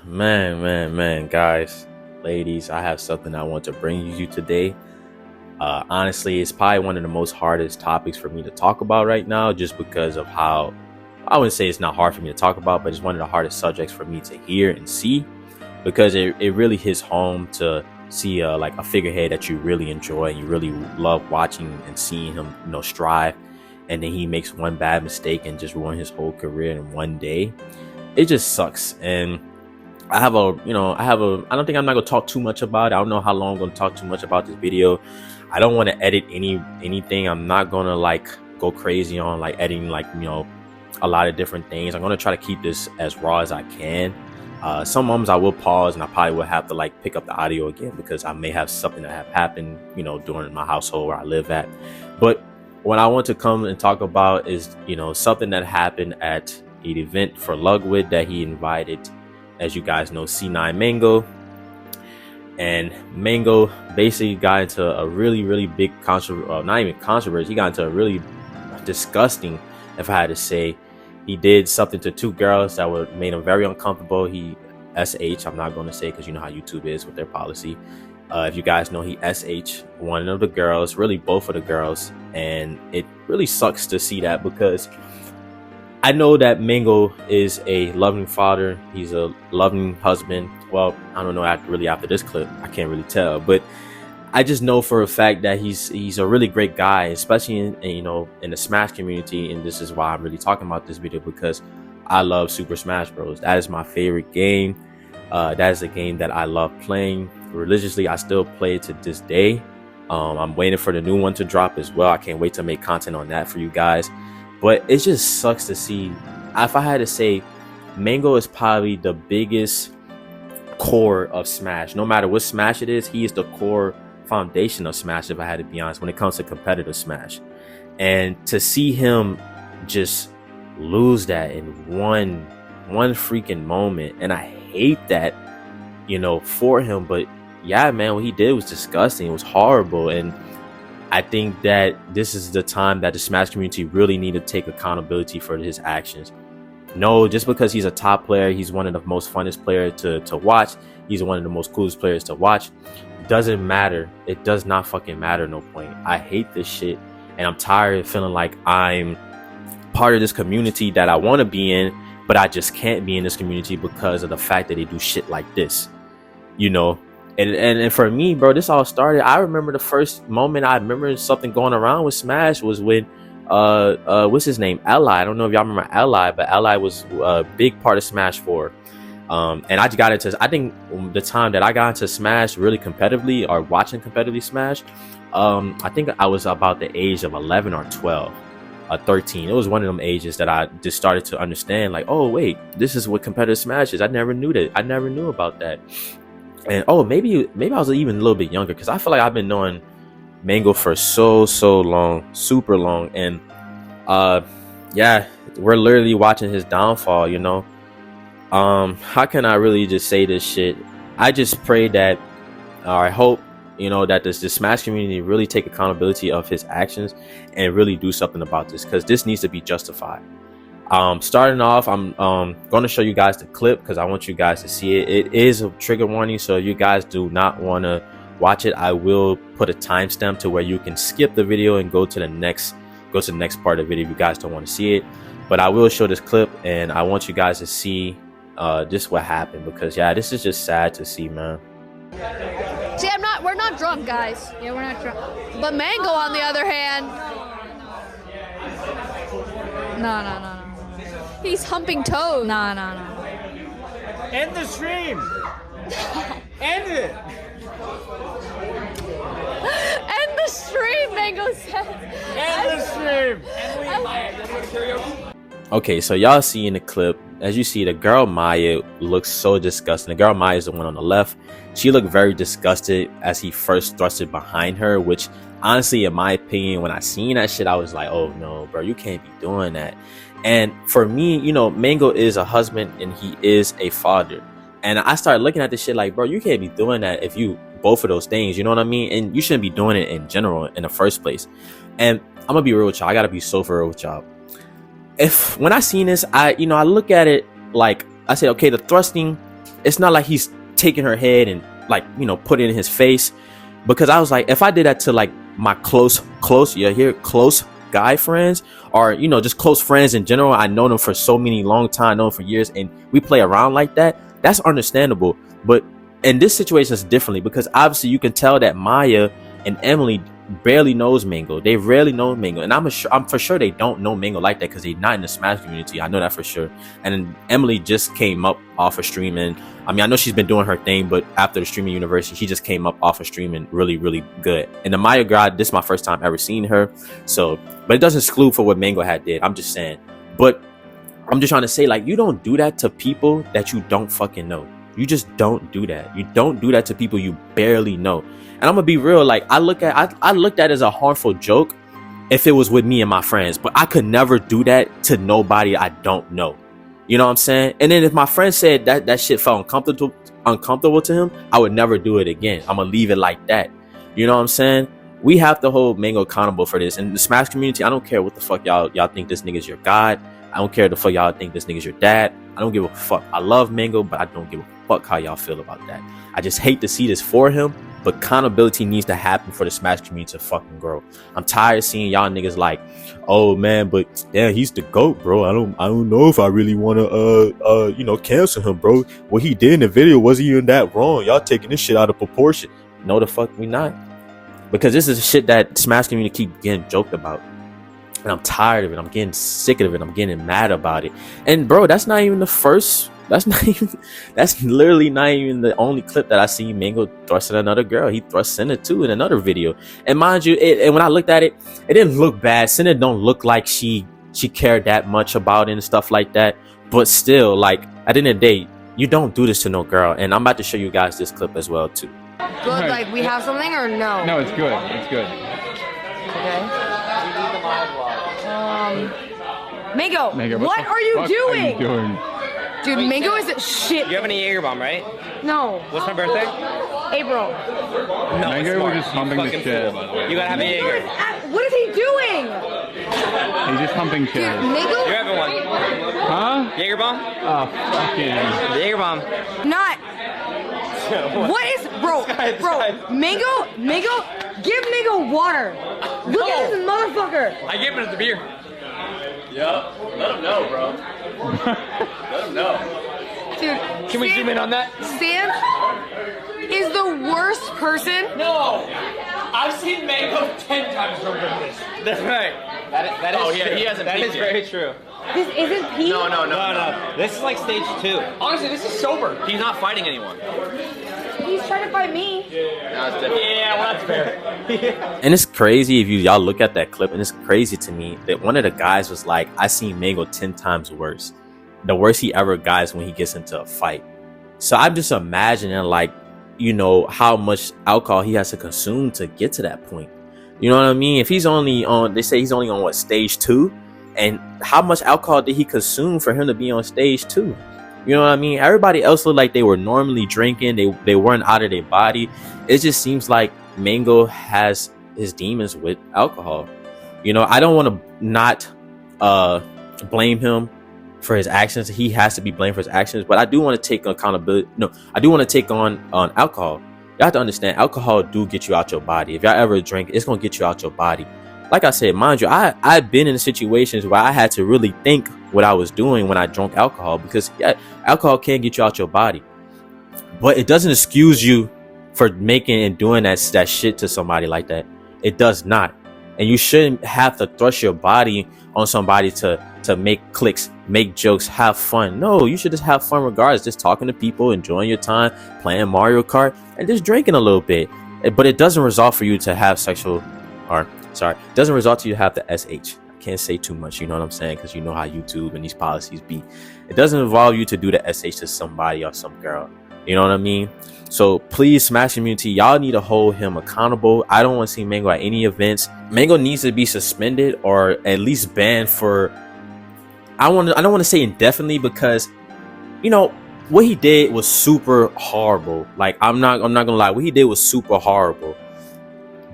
Man, guys, ladies, I have something I want to bring you today. Honestly, it's probably one of the most hardest topics for me to talk about right now, just because of how I wouldn't say it's not hard for me to talk about, but it's one of the hardest subjects for me to hear and see, because it really hits home to see like a figurehead that you really enjoy and you really love watching and seeing him, strive, and then he makes one bad mistake and just ruin his whole career in one day. It just sucks. And I don't think I'm not gonna talk too much about it. I don't know how long I'm gonna talk too much about this video. I don't want to edit anything. I'm not gonna like go crazy on like editing a lot of different things. I'm gonna try to keep this as raw as I can. Some moments I will pause and I probably will have to like pick up the audio again because I may have something that have happened, during my household where I live at. But what I want to come and talk about is, something that happened at an event for Ludwig that he invited, as you guys know, C9 Mang0. And Mang0 basically got into a really big not even controversy. He got into a really disgusting, if I had to say. He did something to two girls that made him very uncomfortable. He I'm not going to say because you know how YouTube is with their policy. If you guys know, he one of the girls, really both of the girls, and it really sucks to see that because I know that Mang0 is a loving father. He's a loving husband. Well, I don't know after this clip, I can't really tell, but I just know for a fact that he's a really great guy, especially in the Smash community. And this is why I'm really talking about this video, because I love Super Smash Bros. That is my favorite game. That is a game that I love playing religiously. I still play it to this day. I'm waiting for the new one to drop as well. I can't wait to make content on that for you guys. But it just sucks to see. If I had to say, Mang0 is probably the biggest core of Smash. No matter what Smash it is, he is the core foundation of Smash, if I had to be honest, when it comes to competitive Smash. And to see him just lose that in one freaking moment, and I hate that, for him. But yeah, man, what he did was disgusting. It was horrible. And I think that this is the time that the Smash community really need to take accountability for his actions. No, just because he's a top player, he's one of the most funnest players to watch, he's one of the most coolest players to watch, doesn't matter. It does not fucking matter. No point. I hate this shit, and I'm tired of feeling like I'm part of this community that I want to be in, but I just can't be in this community because of the fact that they do shit like this, And for me, bro, this all started. I remember the first moment I remember something going around with Smash was when what's his name? Ally. I don't know if y'all remember Ally, but Ally was a big part of Smash 4. And I think the time that I got into Smash really competitively, or watching competitively Smash, I think I was about the age of 11 or 12, 13. It was one of them ages that I just started to understand, like, oh wait, this is what competitive Smash is. I never knew that. I never knew about that. And maybe I was even a little bit younger, because I feel like I've been knowing Mang0 for so long, super long. And yeah, we're literally watching his downfall. How can I really just say this shit? I just pray that, or I hope, that the Smash community really take accountability of his actions and really do something about this, because this needs to be justified. Starting off, I'm going to show you guys the clip because I want you guys to see it. It is a trigger warning, so you guys do not want to watch it. I will put a timestamp to where you can skip the video and go to the next part of the video if you guys don't want to see it. But I will show this clip, and I want you guys to see just what happened, because yeah, this is just sad to see, man. See, we're not drunk, guys. Yeah, we're not drunk. But Mang0, on the other hand, no. He's humping toes. No. End the stream. End it. End the stream, Mang0 says. End the stream. Okay, so y'all see in the clip, as you see, the girl Maya looks so disgusting. The girl Maya is the one on the left. She looked very disgusted as he first thrusted behind her, which honestly, in my opinion, when I seen that shit, I was like, oh no, bro, you can't be doing that. And for me, Mang0 is a husband and he is a father. And I started looking at this shit like, bro, you can't be doing that if you both of those things, you know what I mean? And you shouldn't be doing it in general in the first place. And I'm gonna be real with y'all. I gotta be so for real with y'all. When I seen this, I look at it like, I said, okay, the thrusting, it's not like he's taking her head and like, you know, put it in his face. Because I was like, if I did that to like my close guy friends, or, you know, just close friends in general, I know them for so many long time, know them for years, and we play around like that, that's understandable. But in this situation, it's differently, because obviously you can tell that Maya and Emily barely knows Mang0. They rarely know Mang0, and I'm for sure they don't know Mang0 like that, because they're not in the Smash community. I know that for sure. And then Emily just came up off of streaming. I mean, I know she's been doing her thing, but after the streaming university, she just came up off of streaming really good. And the Maya girl, this is my first time ever seeing her. So, but it doesn't exclude for what Mang0 had did. I'm just saying. But I'm just trying to say, like, you don't do that to people that you don't fucking know. You just don't do that. You don't do that to people you barely know. And I'm gonna be real, like, I looked at it as a harmful joke if it was with me and my friends, but I could never do that to nobody I don't know. You know what I'm saying? And then if my friend said that shit felt uncomfortable to him, I would never do it again. I'm gonna leave it like that. You know what I'm saying? We have to hold Mang0 accountable for this. And the Smash community, I don't care what the fuck y'all think this nigga's your god. I don't care the fuck y'all think this nigga's your dad. I don't give a fuck. I love Mang0, but I don't give a fuck how y'all feel about that. I just hate to see this for him, but accountability needs to happen for the Smash community to fucking grow. I'm tired of seeing y'all niggas like, oh man, but yeah, he's the GOAT, bro. I don't know if I really want to you know, cancel him, bro. What he did in the video wasn't even that wrong. Y'all taking this shit out of proportion. No, the fuck we not. Because this is shit that Smash community keep getting joked about. And I'm tired of it. I'm getting sick of it. I'm getting mad about it. And bro, that's not even the first. That's literally not even the only clip that I see Mang0 thrusting another girl. He thrust Senna too in another video. And mind you, and when I looked at it, it didn't look bad. Senna don't look like she cared that much about it and stuff like that. But still, like, at the end of the day, you don't do this to no girl. And I'm about to show you guys this clip as well too. Good, like we have something or no? No, it's good. It's good. Okay. Mang0, what are you doing? Dude, Mang0 is shit. You have any Jaeger bomb, right? No. What's my birthday? April. No, Mang0 was just humping the shit. You gotta have a Jaeger. What is he doing? He's just humping shit. Dude, Mang0? You're having one. Huh? Jaeger bomb? Oh, fucking. The Jaeger bomb. Not. What is, bro? Mang0, give Mang0 water. Look at this motherfucker. I gave him the beer. Yeah, let him know, bro. Let him know. Dude, Can we zoom in on that? Stan is the worst person. No! I've seen Mang0 10 times drunk than this. That's right. That is Oh, yeah, true. he hasn't That peaked is yet. very true. This isn't Pete. No. This is like stage 2. Honestly, this is sober. He's not fighting anyone. He's trying to fight me. Yeah, well, that's fair. And it's crazy if y'all look at that clip, and it's crazy to me that one of the guys was like, I seen Mang0 10 times worse. The worst he ever got is when he gets into a fight. So I'm just imagining, like, you know, how much alcohol he has to consume to get to that point. You know what I mean? If he's only on, they say he's only on what, stage 2? And how much alcohol did he consume for him to be on stage 2? You know what I mean? Everybody else looked like they were normally drinking. They weren't out of their body. It just seems like Mang0 has his demons with alcohol. You know, I don't want to not blame him for his actions. He has to be blamed for his actions. But I do want to take accountability. No, I do want to take on alcohol. You have to understand, alcohol do get you out your body. If y'all ever drink, it's going to get you out your body. Like I said, mind you, I've been in situations where I had to really think what I was doing when I drank alcohol, because yeah, alcohol can get you out your body, but it doesn't excuse you for making and doing that shit to somebody like that. It does not. And you shouldn't have to thrust your body on somebody to make clicks, make jokes, have fun. No, you should just have fun regardless. Just talking to people, enjoying your time, playing Mario Kart, and just drinking a little bit. But it doesn't result for you to have sexual, or sorry, it doesn't result to you to have the SH. I can't say too much, you know what I'm saying? Because you know how YouTube and these policies be. It doesn't involve you to do the SH to somebody or some girl. You know what I mean? So please, Smash community, y'all need to hold him accountable. I don't want to see Mang0 at any events. Mang0 needs to be suspended or at least banned for, I don't want to say indefinitely, because, you know, what he did was super horrible. Like, I'm not gonna lie, what he did was super horrible.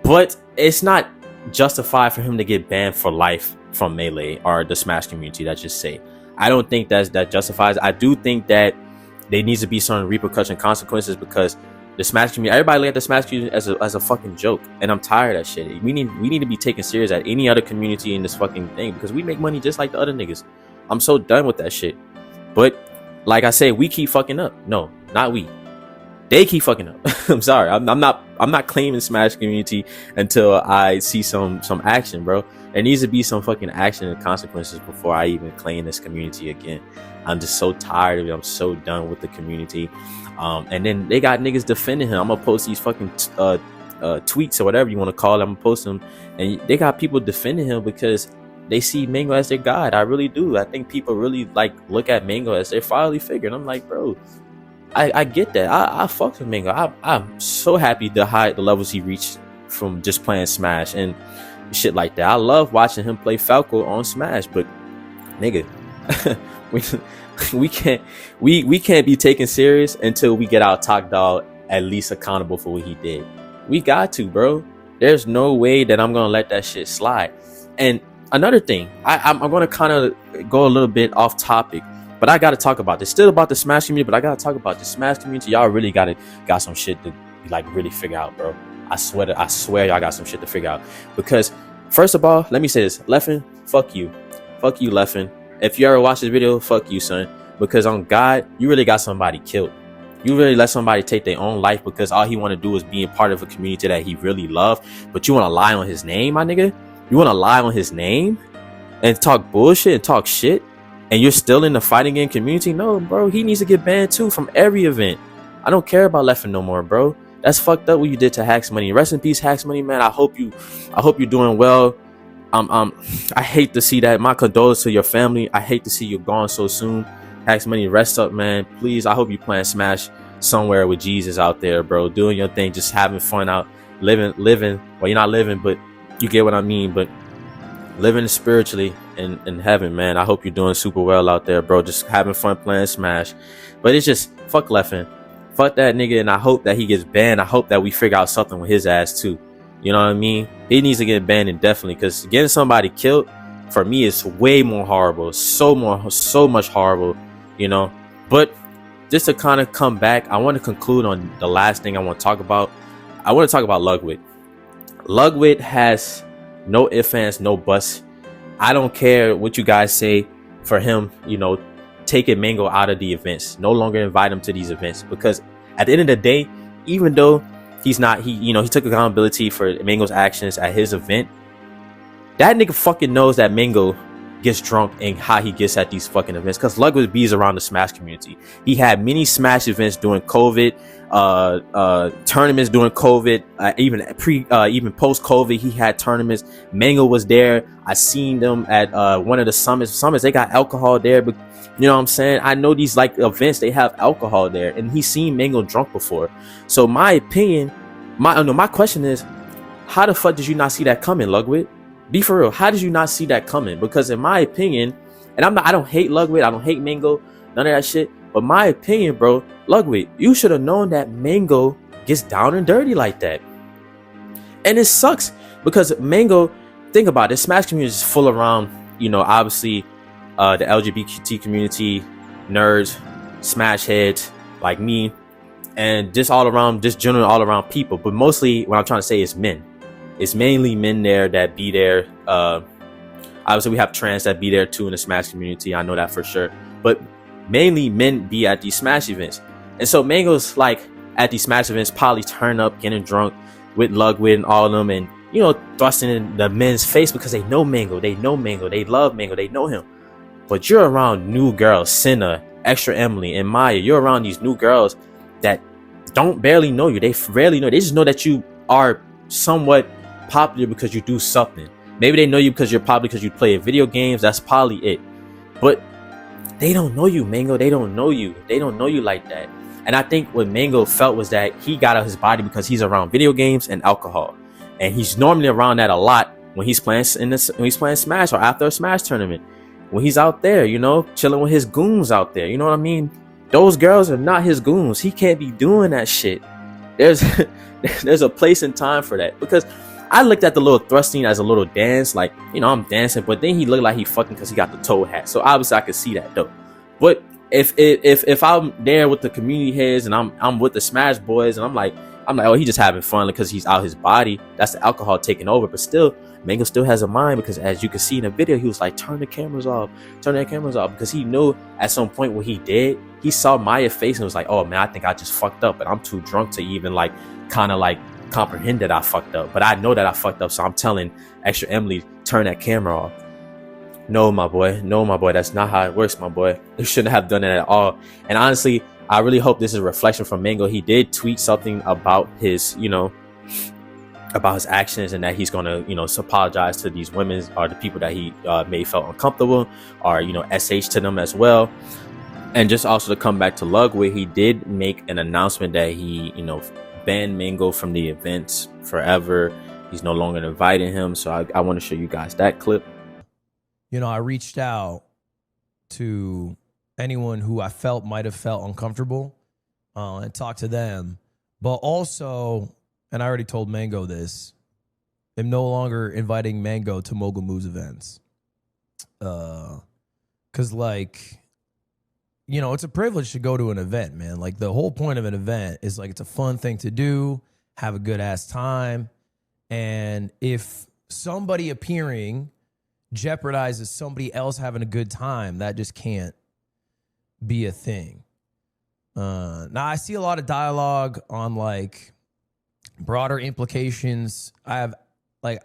But it's not justified for him to get banned for life from Melee or the Smash community. Let's just say, I don't think that justifies. I do think that there needs to be some repercussion consequences, because the Smash community, everybody look at the Smash community as a fucking joke, and I'm tired of that shit. We need to be taken serious at any other community in this fucking thing, because we make money just like the other niggas. I'm so done with that shit. But like I said, we keep fucking up. No, not we. They keep fucking up. I'm sorry. I'm not claiming Smash community until I see some action, bro. There needs to be some fucking action and consequences before I even claim this community again. I'm just so tired of it. I'm so done with the community. And then they got niggas defending him. I'm gonna post these fucking tweets or whatever you want to call it. I'm gonna post them, and they got people defending him because they see Mang0 as their god. I really do. I think people really like look at Mang0 as their fatherly figure, and I'm like, bro, I get that. I fuck with Mang0. I'm so happy the levels he reached from just playing Smash and shit like that. I love watching him play Falco on Smash, but nigga, we can't be taken serious until we get our top dog at least accountable for what he did. We got to, bro. There's no way that I'm gonna let that shit slide. And another thing, I'm gonna kind of go a little bit off topic, but I gotta talk about this. Still about the Smash community, but I gotta talk about the Smash community. Y'all really got some shit to like really figure out, bro. I swear y'all got some shit to figure out. Because first of all, let me say this. Leffen, fuck you, Leffen. If you ever watch this video, fuck you, son. Because on God, you really got somebody killed. You really let somebody take their own life because all he want to do is be a part of a community that he really loved. But you want to lie on his name, my nigga? You want to lie on his name and talk bullshit and talk shit? And you're still in the fighting game community? No, bro. He needs to get banned too from every event. I don't care about Leffen no more, bro. That's fucked up what you did to Hacks Money. Rest in peace, Hacks Money, man. I hope you're doing well. I hate to see that. My condolences to your family. I hate to see you gone so soon. Hacks Money, rest up, man. Please, I hope you playing Smash somewhere with Jesus out there, bro. Doing your thing, just having fun out, living. Well, you're not living, but you get what I mean. But living spiritually in heaven, man. I hope you're doing super well out there, bro. Just having fun playing Smash. But it's just, fuck Leffen. Fuck that nigga, and I hope that he gets banned. I hope that we figure out something with his ass, too. You know what I mean? He needs to get banned indefinitely, because getting somebody killed for me is way more horrible, so much horrible, you know. But just to kind of come back, I want to conclude on the last thing I want to talk about. I want to talk about Ludwig. Ludwig has no ifs, ands, no buts. I don't care what you guys say for him, you know, taking Mang0 out of the events, no longer invite him to these events, because at the end of the day, even though he took accountability for Mang0's actions at his event, that nigga fucking knows that Mang0 gets drunk and how he gets at these fucking events, because Ludwig bees around the Smash community. He had many Smash events during COVID, tournaments during COVID, even post COVID, he had tournaments. Mang0 was there. I seen them at one of the summits. They got alcohol there, but you know what I'm saying? I know these like events, they have alcohol there, and he's seen Mang0 drunk before. So my opinion, my question is, how the fuck did you not see that coming, Ludwig? Be for real. How did you not see that coming? Because in my opinion, and I don't hate Ludwig, I don't hate Mang0, none of that shit. But my opinion, bro, Ludwig, you should have known that Mang0 gets down and dirty like that. And it sucks because Mang0, think about it, Smash community is full around, you know, obviously the LGBT community, nerds, Smash heads like me, and just all around, just general all around people. But mostly what I'm trying to say is men. It's mainly men there that be there. Obviously we have trans that be there too in the Smash community. I know that for sure. But mainly men be at these Smash events. And so Mang0's like at these Smash events probably turn up, getting drunk with Ludwig and all of them, and you know, thrusting in the men's face because they know Mang0. They know Mang0. They love Mang0. They know him. But you're around new girls, Senna, Extra Emily, and Maya. You're around these new girls that don't barely know you. They rarely know. They just know that you are somewhat popular because you do something. Maybe they know you because you're popular because you play video games. That's probably it. But they don't know you, Mang0. They don't know you. They don't know you like that. And I think what Mang0 felt was that he got out of his body because he's around video games and alcohol, and he's normally around that a lot when he's playing when he's playing Smash or after a Smash tournament. When he's out there, you know, chilling with his goons out there, you know what I mean? Those girls are not his goons. He can't be doing that shit. There's a place and time for that, because I looked at the little thrusting as a little dance, like, you know, I'm dancing, but then he looked like he fucking because he got the toe hat. So obviously I could see that though. But if I'm there with the community heads and I'm with the Smash Boys and I'm like, oh, he just having fun because he's out his body. That's the alcohol taking over. But still, Mang0 still has a mind, because as you can see in the video, he was like, turn the cameras off, because he knew at some point when he did, he saw Maya's face and was like, oh man, I think I just fucked up, and I'm too drunk to even like kind of like comprehend that I fucked up. But I know that I fucked up, so I'm telling Extra Emily, turn that camera off. No, my boy, that's not how it works, my boy. You shouldn't have done it at all. And honestly, I really hope this is a reflection from Mang0. He did tweet something about his, you know, about his actions, and that he's gonna, you know, apologize to these women or the people that he may felt uncomfortable, or, you know, SH to them as well. And just also to come back to Ludwig, he did make an announcement that he, you know, banned Mang0 from the events forever. He's no longer inviting him. So I want to show you guys that clip. You know, I reached out to anyone who I felt might have felt uncomfortable and talked to them. But also, and I already told Mang0 this, I'm no longer inviting Mang0 to Mogul Moves events. Because, like, you know, it's a privilege to go to an event, man. Like, the whole point of an event is, like, it's a fun thing to do, have a good-ass time. And if somebody appearing jeopardizes somebody else having a good time, that just can't be a thing. Now, I see a lot of dialogue on, like, broader implications. I'm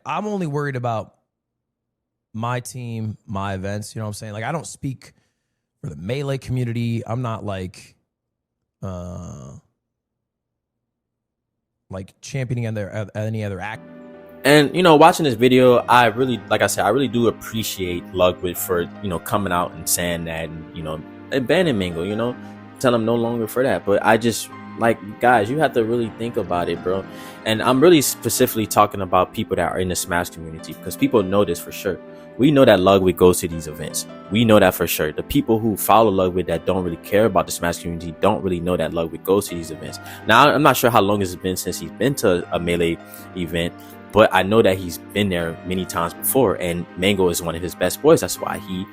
only worried about my team, my events, you know what I'm saying? Like, I don't speak for the Melee community. I'm not like championing any other act. And, you know, watching this video, I really, like I said, I really do appreciate Ludwig for, you know, coming out and saying that, and, you know, and banning Mang0, you know, tell him no longer for that. But I just, like, guys, you have to really think about it, bro. And I'm really specifically talking about people that are in the Smash community, because people know this for sure. We know that Ludwig goes to these events. We know that for sure. The people who follow Ludwig that don't really care about the Smash community don't really know that Ludwig goes to these events. Now, I'm not sure how long it's been since he's been to a Melee event, but I know that he's been there many times before, and Mang0 is one of his best boys. That's why he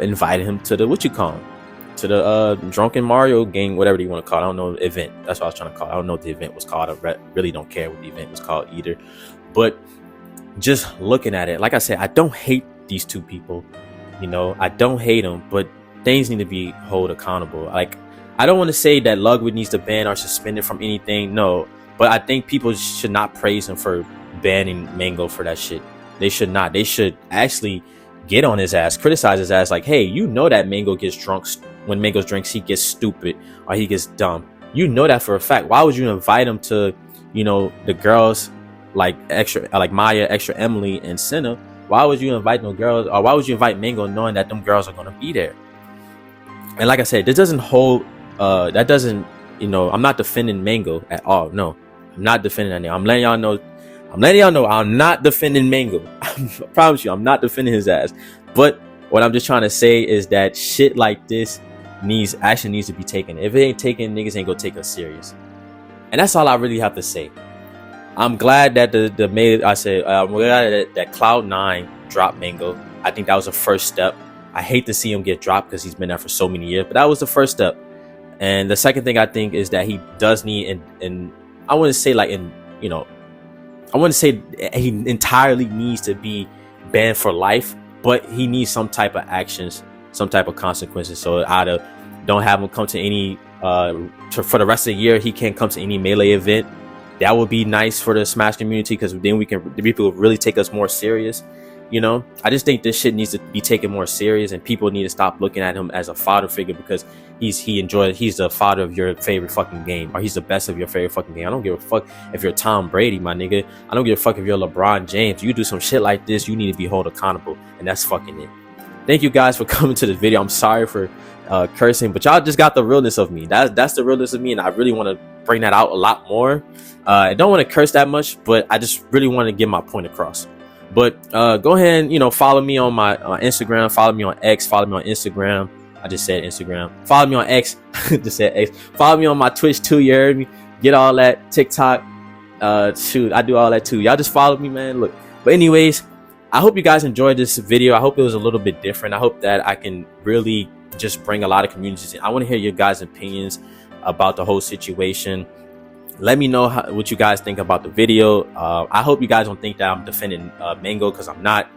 invited him to the, to the Drunken Mario game, whatever you want to call it. I don't know, event. That's what I was trying to call it. I don't know what the event was called. I really don't care what the event was called either. But just looking at it, like I said, I don't hate these two people. You know, I don't hate them, but things need to be held accountable. Like, I don't want to say that Ludwig needs to ban or suspended from anything. No, but I think people should not praise him for banning Mang0 for that shit. They should not. They should actually get on his ass, criticize his ass, like, hey, you know that Mang0 gets drunk. When Mang0 drinks, he gets stupid or he gets dumb. You know that for a fact. Why would you invite him to, you know, the girls like Maya, Extra Emily, and Senna? Why would you invite no girls, or why would you invite Mang0 knowing that them girls are gonna be there? And like I said, this doesn't hold. That doesn't, you know, I'm not defending Mang0 at all. No, I'm not defending that. I'm letting y'all know. I'm not defending Mang0. I promise you, I'm not defending his ass. But what I'm just trying to say is that shit like this action needs to be taken. If it ain't taken, niggas ain't gonna take us serious. And that's all I really have to say. I'm glad that I'm glad that Cloud9 dropped Mang0. I think that was a first step. I hate to see him get dropped because he's been there for so many years, but that was the first step. And the second thing I think is that he does need, and I wouldn't say like I wouldn't say he entirely needs to be banned for life, but he needs some type of actions, some type of consequences. So either don't have him come to any for the rest of the year, he can't come to any Melee event. That would be nice for the Smash community, because then the people will really take us more serious. You know, I just think this shit needs to be taken more serious, and people need to stop looking at him as a father figure, because he's the father of your favorite fucking game, or he's the best of your favorite fucking game. I don't give a fuck if you're Tom Brady, my nigga. I don't give a fuck if you're LeBron James. You do some shit like this, you need to be held accountable, and that's fucking it. Thank you guys for coming to this video. I'm sorry for cursing, but y'all just got the realness of me. That's the realness of me, and I really want to bring that out a lot more. I don't want to curse that much, but I just really want to get my point across. But go ahead and, you know, follow me on my Instagram, follow me on X, follow me on Instagram. I just said Instagram. Follow me on X. Just said X. Follow me on my Twitch too, you heard me. Get all that. TikTok. Shoot, I do all that too. Y'all just follow me, man. Look, but anyways, I hope you guys enjoyed this video. I hope it was a little bit different. I hope that I can really just bring a lot of communities in. I want to hear your guys' opinions about the whole situation. Let me know what you guys think about the video. I hope you guys don't think that I'm defending Mang0, because I'm not.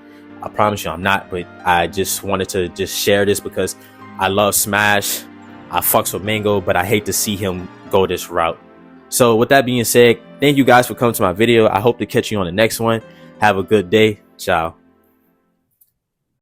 I promise you I'm not. But I just wanted to just share this because I love Smash. I fucks with Mang0, but I hate to see him go this route. So with that being said, thank you guys for coming to my video. I hope to catch you on the next one. Have a good day. Ciao.